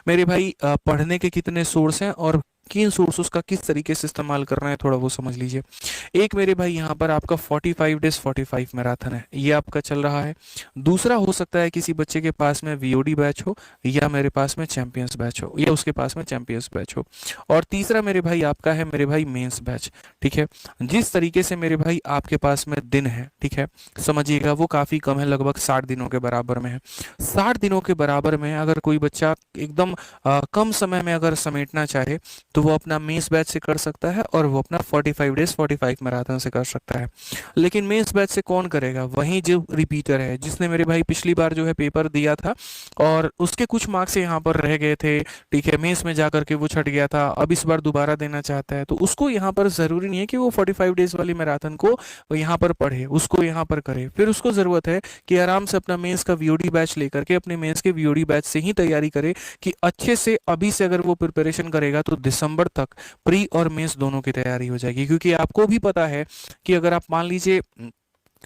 मेरे भाई पढ़ने के कितने सोर्स हैं और किन सोर्सेस का किस तरीके से इस्तेमाल करना है, थोड़ा वो समझ लीजिए। एक मेरे भाई यहाँ पर आपका 45 डेज 45 मैराथन है, ये आपका चल रहा है। दूसरा हो सकता है किसी बच्चे के पास में वीओडी बैच हो, या मेरे पास में चैंपियंस बैच हो, या उसके पास में चैंपियंस बैच हो। और तीसरा मेरे भाई आपका है मेरे भाई मेंस बैच। ठीक है, जिस तरीके से मेरे भाई आपके पास में दिन है, ठीक है, समझिएगा वो काफ़ी कम है, लगभग 60 दिनों के बराबर में है। 60 दिनों के बराबर में अगर कोई बच्चा एकदम कम समय में अगर समेटना चाहे, तो वो अपना मेंस बैच से कर सकता है, और वो अपना 45 डेज 45 मैराथन से कर सकता है। लेकिन मेंस बैच से कौन करेगा? वही जो रिपीटर है, जिसने मेरे भाई पिछली बार जो है पेपर दिया था और उसके कुछ मार्क्स यहाँ पर रह गए थे, ठीक है, मेंस में जाकर के वो छट गया था, अब इस बार दोबारा देना चाहता है, तो उसको यहाँ पर ज़रूरी नहीं है कि वो 45 डेज वाली मैराथन को वो यहाँ पर पढ़े, उसको यहाँ पर करे। फिर उसको ज़रूरत है कि आराम से अपना मेंस का वीओडी बैच लेकर के अपने मेंस के वीओडी बैच से ही तैयारी करे, कि अच्छे से अभी से अगर वो प्रिपरेशन करेगा तो दिसंबर तक प्री और मेंस दोनों की तैयारी हो जाएगी। क्योंकि आपको भी पता है कि अगर आप मान लीजिए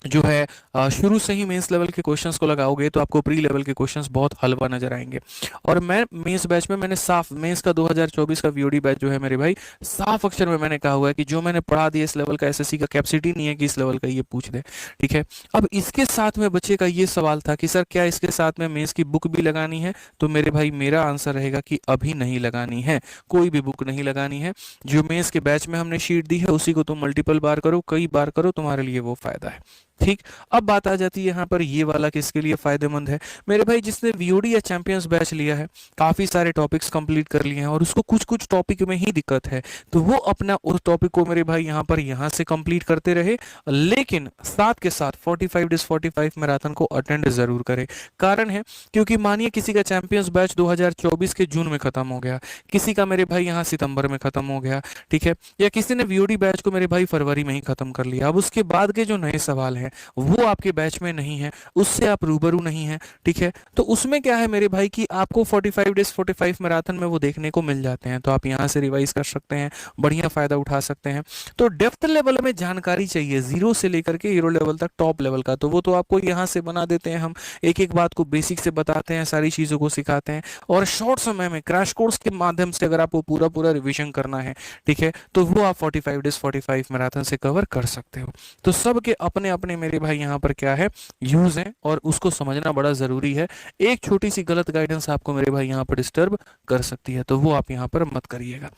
जो है शुरू से ही मेंस लेवल के क्वेश्चंस को लगाओगे, तो आपको प्री लेवल के क्वेश्चंस बहुत हल्का नजर आएंगे। और मैं मेंस बैच में मैंने साफ मेंस का 2024 का वीओडी बैच जो है मेरे भाई, साफ अक्षर में मैंने कहा हुआ है कि जो मैंने पढ़ा दिया इस लेवल का एसएससी का कैपेसिटी नहीं है कि इस लेवल का ये पूछ दे। ठीक है, अब इसके साथ में बच्चे का ये सवाल था कि सर क्या इसके साथ में मेंस की बुक भी लगानी है? तो मेरे भाई मेरा आंसर रहेगा कि अभी नहीं लगानी है, कोई भी बुक नहीं लगानी है। जो मेंस के बैच में हमने शीट दी है उसी को तुम मल्टीपल बार करो, कई बार करो, तुम्हारे लिए वो फायदा है। ठीक, अब बात आ जाती है यहाँ पर ये वाला किसके लिए फायदेमंद है? मेरे भाई जिसने वीओडी या चैंपियंस बैच लिया है, काफी सारे टॉपिक्स कंप्लीट कर लिए हैं और उसको कुछ कुछ टॉपिक में ही दिक्कत है, तो वो अपना उस टॉपिक को मेरे भाई यहाँ पर यहाँ से कंप्लीट करते रहे, लेकिन साथ के साथ 45 डेज 45 मैराथन को अटेंड जरूर करे। कारण है क्योंकि मानिए किसी का चैंपियंस बैच 2024 के जून में खत्म हो गया, किसी का मेरे भाई यहाँ सितंबर में खत्म हो गया, ठीक है, या किसी ने वीओडी बैच को मेरे भाई फरवरी में ही खत्म कर लिया। अब उसके बाद के जो नए सवाल हैं वो आपके बैच में नहीं है, उससे आप रूबरू नहीं है, ठीक है, तो उसमें क्या है मेरे भाई कि आपको 45 डेज 45 मैराथन में वो देखने को मिल जाते हैं, तो आप यहाँ से रिवाइज कर सकते हैं, बढ़िया फायदा उठा सकते हैं। तो डेप्थ लेवल में जानकारी चाहिए जीरो से लेकर के हीरो लेवल तक टॉप लेवल का, तो वो तो आपको यहाँ से बना देते हैं हम, एक एक बात को बेसिक से बताते हैं, सारी चीजों को सिखाते हैं, और शॉर्ट समय में क्रैश कोर्स के माध्यम से अगर आपको पूरा पूरा रिविजन करना है, ठीक है, तो वो आप 45 डेज 45 मैराथन से कवर कर सकते हो। तो सबके अपने अपने मेरे भाई यहाँ पर क्या है, यूज है, और उसको समझना बड़ा जरूरी है। एक छोटी सी गलत गाइडेंस आपको मेरे भाई यहाँ पर डिस्टर्ब कर सकती है, तो वो आप यहाँ पर मत करिएगा।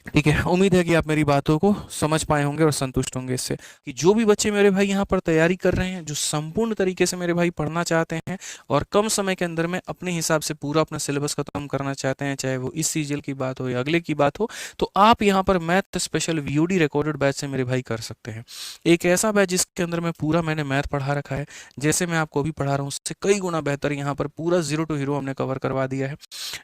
ठीक है, उम्मीद है कि आप मेरी बातों को समझ पाए होंगे और संतुष्ट होंगे इससे, कि जो भी बच्चे मेरे भाई यहाँ पर तैयारी कर रहे हैं, जो संपूर्ण तरीके से मेरे भाई पढ़ना चाहते हैं और कम समय के अंदर में अपने हिसाब से पूरा अपना सिलेबस खत्म करना चाहते हैं, चाहे वो इस सीजल की बात हो या अगले की बात हो, तो आप यहाँ पर math special VOD recorded batch से मेरे भाई कर सकते हैं। एक ऐसा बैच जिसके अंदर में पूरा मैंने मैथ पढ़ा रखा है, जैसे मैं आपको अभी पढ़ा रहा हूँ उससे कई गुना बेहतर, यहाँ पर पूरा जीरो टू हीरो हमने कवर करवा दिया है।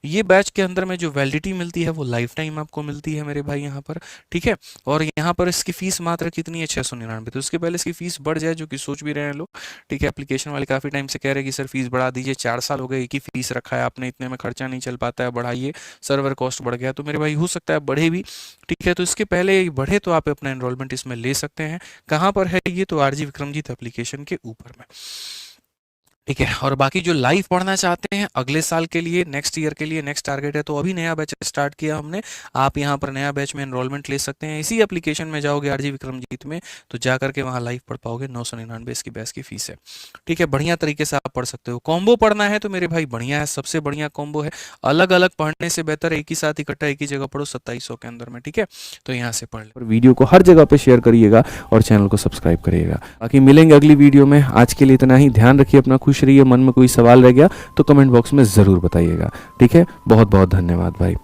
ये बैच के अंदर में जो वैलिडिटी मिलती है वो लाइफ टाइम आपको मिलती है मेरे भाई यहाँ पर, ठीक है। और यहाँ पर इसकी फीस मात्र कितनी है, 699। तो उसके पहले इसकी फीस बढ़ जाए, जो कि सोच भी रहे हैं लोग, ठीक है, एप्लीकेशन वाले काफी टाइम से कह रहे हैं कि सर फीस बढ़ा दीजिए, 4 साल हो गए एक ही फीस रखा है आपने, इतने में खर्चा नहीं चल पाता है, बढ़ाइए, सर्वर कॉस्ट बढ़ गया। तो मेरे भाई हो सकता है बढ़े भी, ठीक है, तो इसके पहले बढ़े तो आप अपना एनरोलमेंट इसमें ले सकते हैं। कहाँ पर है ये? तो आरजी विक्रमजीत एप्लीकेशन के ऊपर में, ठीक है। और बाकी जो लाइव पढ़ना चाहते हैं अगले साल के लिए, नेक्स्ट ईयर के लिए, नेक्स्ट टारगेट है, तो अभी नया बैच स्टार्ट किया हमने, आप यहाँ पर नया बैच में एनरोलमेंट ले सकते हैं। इसी एप्लीकेशन में जाओगे आरजी विक्रमजीत में, तो जाकर के वहाँ लाइव पढ़ पाओगे। 999 इसकी बैच की फीस है, ठीक है, बढ़िया तरीके से आप पढ़ सकते हो। कॉम्बो पढ़ना है तो मेरे भाई बढ़िया है, सबसे बढ़िया कॉम्बो है, अलग अलग पढ़ने से बेहतर एक ही साथ इकट्ठा एक ही जगह पढ़ो 2700 के अंदर में, ठीक है, तो यहाँ से पढ़ लो। वीडियो को हर जगह पे शेयर करिएगा और चैनल को सब्सक्राइब करिएगा। बाकी मिलेंगे अगली वीडियो में, आज के लिए इतना ही। ध्यान रखिए अपना, खुश रहिए। मन में कोई सवाल रह गया तो कमेंट बॉक्स में ज़रूर बताइएगा, ठीक है। बहुत बहुत धन्यवाद भाई।